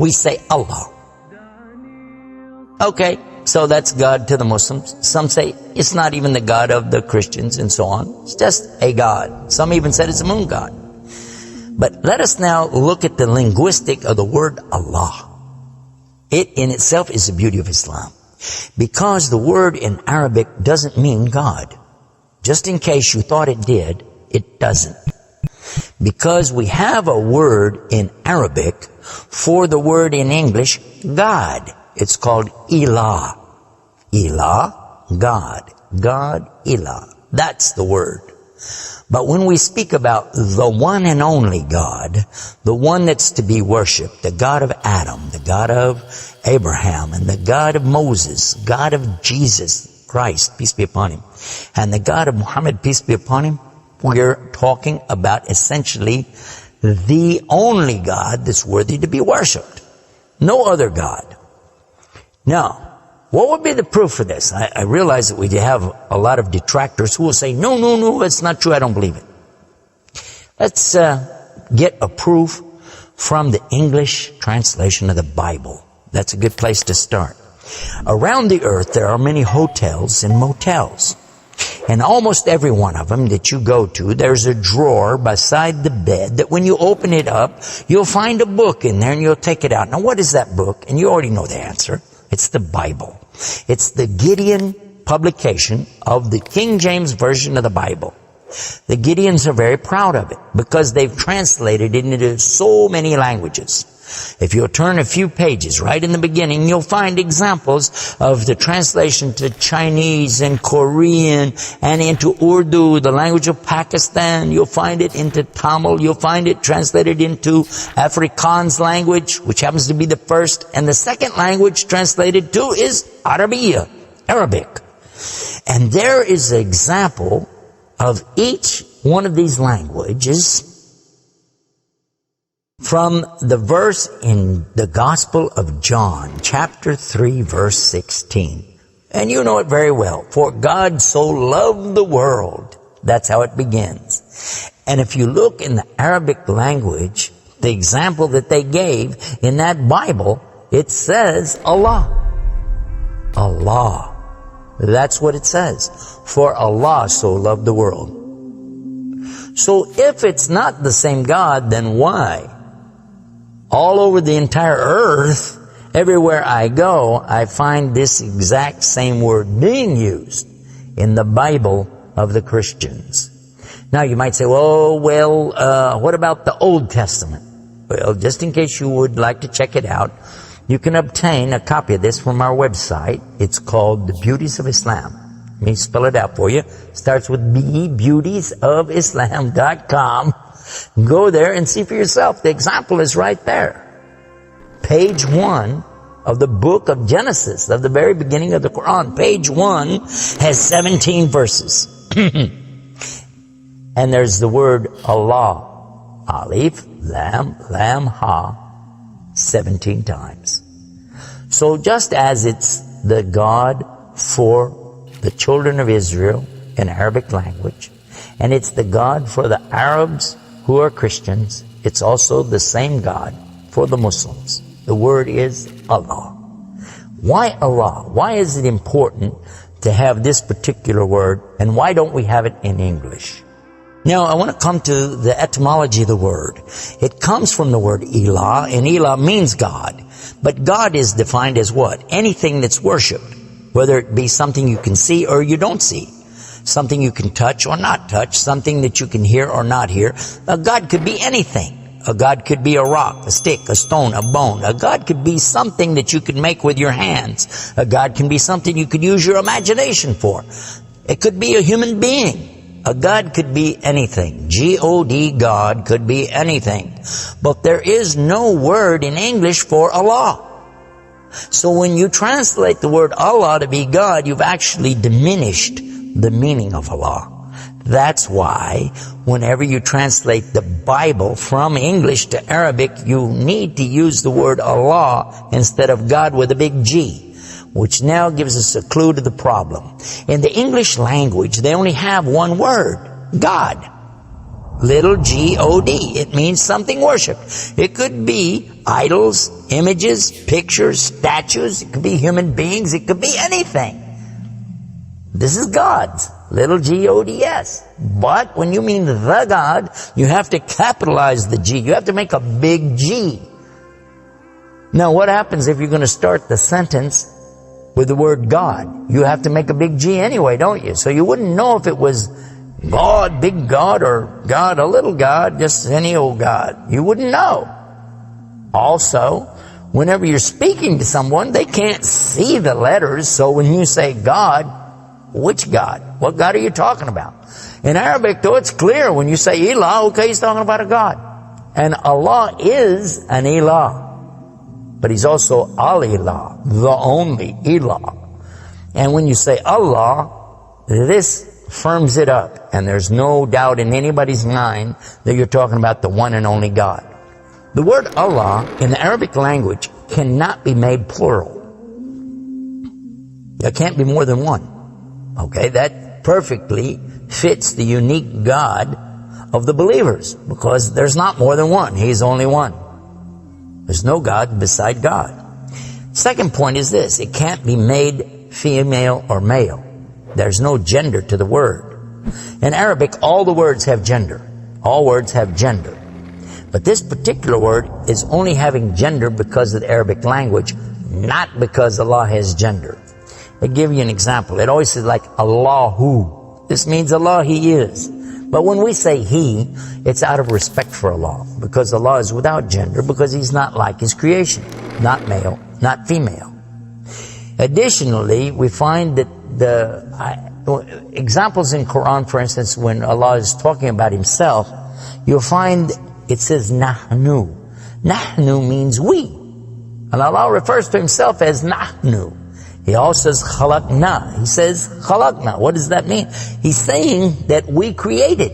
we say Allah. Okay, so that's God to the Muslims. Some say it's not even the God of the Christians and so on. It's just a God. Some even said it's a moon god. But let us now look at the linguistic of the word Allah. It in itself is the beauty of Islam. Because the word in Arabic doesn't mean God. Just in case you thought it did, it doesn't. Because we have a word in Arabic for the word in English, God. It's called Ilah. Ilah, God. God, Ilah. That's the word. But when we speak about the one and only God, the one that's to be worshipped, the God of Adam, the God of Abraham, and the God of Moses, God of Jesus Christ, peace be upon him, and the God of Muhammad, peace be upon him, we're talking about essentially the only God that's worthy to be worshipped. No other God. Now, what would be the proof for this? I realize that we have a lot of detractors who will say, no, it's not true, I don't believe it. Let's get a proof from the English translation of the Bible. That's a good place to start. Around the earth, there are many hotels and motels. And almost every one of them that you go to, there's a drawer beside the bed that when you open it up, you'll find a book in there and you'll take it out. Now, what is that book? And you already know the answer. It's the Bible. It's the Gideon publication of the King James Version of the Bible. The Gideons are very proud of it because they've translated it into so many languages. If you'll turn a few pages right in the beginning, you'll find examples of the translation to Chinese and Korean and into Urdu, the language of Pakistan. You'll find it into Tamil. You'll find it translated into Afrikaans language, which happens to be the first. And the second language translated to is Arabiya, Arabic. And there is an example of each one of these languages from the verse in the Gospel of John, chapter 3, verse 16. And you know it very well. For God so loved the world. That's how it begins. And if you look in the Arabic language, the example that they gave in that Bible, it says Allah. Allah. That's what it says. For Allah so loved the world. So if it's not the same God, then why? All over the entire earth, everywhere I go, I find this exact same word being used in the Bible of the Christians. Now you might say, what about the Old Testament? Well, just in case you would like to check it out, you can obtain a copy of this from our website. It's called The Beauties of Islam. Let me spell it out for you. It starts with B, beautiesofislam.com. Go there and see for yourself. The example is right there. Page 1 of the book of Genesis, of the very beginning of the Quran. Page 1 has 17 verses. And there's the word Allah. Alif, Lam, Ha, 17 times. So just as it's the God for the children of Israel in Arabic language, and it's the God for the Arabs who are Christians, it's also the same God for the Muslims. The word is Allah. Why Allah? Why is it important to have this particular word, and why don't we have it in English? Now, I want to come to the etymology of the word. It comes from the word Ilah, and Ilah means God. But God is defined as what? Anything that's worshipped, whether it be something you can see or you don't see. Something you can touch or not touch, something that you can hear or not hear. A God could be anything. A God could be a rock, a stick, a stone, a bone. A God could be something that you can make with your hands. A God can be something you could use your imagination for. It could be a human being. A God could be anything. G-O-D, God could be anything. But there is no word in English for Allah. So when you translate the word Allah to be God, you've actually diminished the meaning of Allah. That's why whenever you translate the Bible from English to Arabic, you need to use the word Allah instead of God with a big G, which now gives us a clue to the problem. In the English language, they only have one word, God. little G-O-D. It means something worshipped. It could be idols, images, pictures, statues. It could be human beings. It could be anything. This is God's, little G-O-D-S. But when you mean the God, you have to capitalize the G. You have to make a big G. Now, what happens if you're going to start the sentence with the word God? You have to make a big G anyway, don't you? So you wouldn't know if it was God, big God, or God, a little God, just any old God. You wouldn't know. Also, whenever you're speaking to someone, they can't see the letters. So when you say God, which God? What God are you talking about? In Arabic, though, it's clear. When you say Ilah, okay, he's talking about a God. And Allah is an Ilah. But he's also Al-Ilah, the only Ilah. And when you say Allah, this firms it up. And there's no doubt in anybody's mind that you're talking about the one and only God. The word Allah in the Arabic language cannot be made plural. There can't be more than one. Okay, that perfectly fits the unique God of the believers, because there's not more than one. He's only one. There's no God beside God. Second point is this: it can't be made female or male. There's no gender to the word. In Arabic, all the words have gender. All words have gender. But this particular word is only having gender because of the Arabic language, not because Allah has gender. I'll give you an example. It always says like Allahu. This means Allah, He is. But when we say He, it's out of respect for Allah, because Allah is without gender, because He's not like His creation, not male, not female. Additionally, we find that the examples in Quran, for instance, when Allah is talking about Himself, you'll find it says Nahnu. Nahnu means we. And Allah refers to Himself as Nahnu. He also says Khalaqna. He says Khalaqna. What does that mean? He's saying that we created.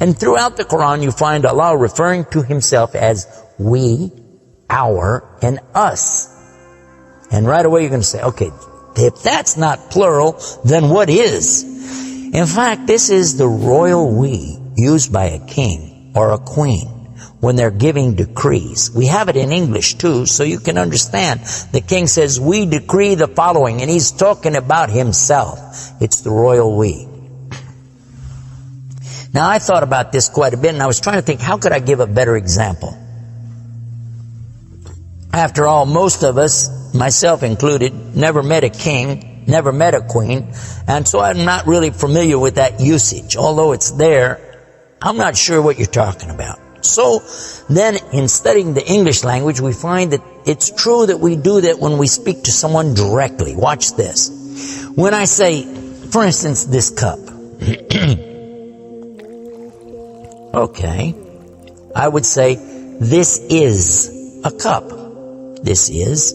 And throughout the Quran, you find Allah referring to Himself as we, our, and us. And right away you're going to say, okay, if that's not plural, then what is? In fact, this is the royal we used by a king or a queen when they're giving decrees. We have it in English too, so you can understand. The king says, we decree the following, and he's talking about himself. It's the royal we. Now, I thought about this quite a bit, and I was trying to think, how could I give a better example? After all, most of us, myself included, never met a king, never met a queen, and so I'm not really familiar with that usage. Although it's there, I'm not sure what you're talking about. So then in studying the English language, we find that it's true that we do that when we speak to someone directly. Watch this. When I say, for instance, this cup. Okay. I would say, this is a cup. This is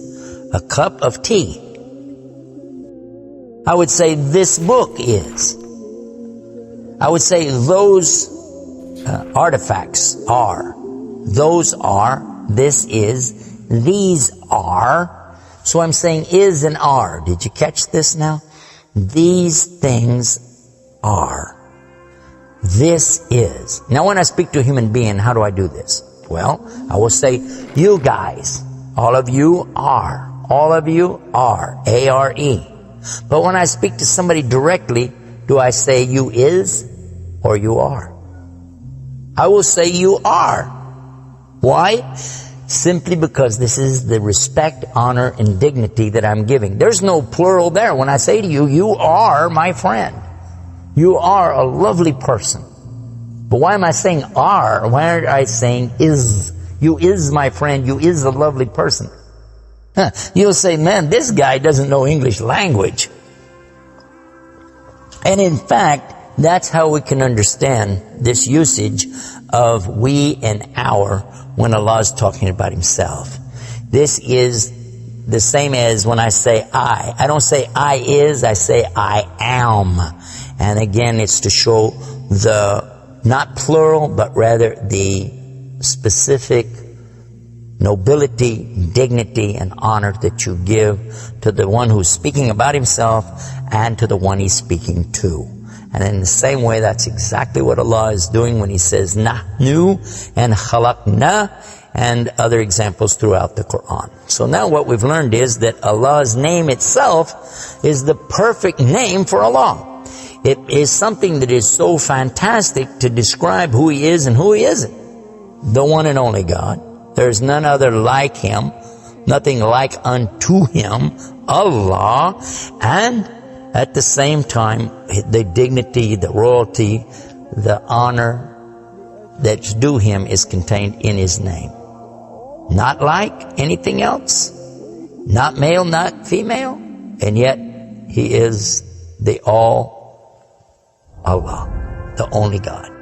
a cup of tea. I would say, this book is. I would say, those artifacts are. Those are. This is. These are. So I'm saying is and are. Did you catch this now? These things are. This is. Now when I speak to a human being, how do I do this? Well, I will say, you guys, all of you are. All of you are. A-R-E. But when I speak to somebody directly, do I say you is or you are? I will say you are. Why? Simply because this is the respect, honor, and dignity that I'm giving. There's no plural there. When I say to you, you are my friend. You are a lovely person. But why am I saying are? Why aren't I saying is? You is my friend. You is a lovely person. You'll say, man, this guy doesn't know English language. And in fact, that's how we can understand this usage of we and our when Allah is talking about Himself. This is the same as when I say I. I don't say I is, I say I am. And again, it's to show the, not plural, but rather the specific nobility, dignity, and honor that you give to the one who's speaking about himself and to the one he's speaking to. And in the same way, that's exactly what Allah is doing when He says nahnu and khalaqna and other examples throughout the Quran. So now what we've learned is that Allah's name itself is the perfect name for Allah. It is something that is so fantastic to describe who He is and who He isn't. The one and only God. There is none other like Him, nothing like unto Him, Allah, and at the same time, the dignity, the royalty, the honor that's due Him is contained in His name. Not like anything else, not male, not female, and yet He is the all Allah, the only God.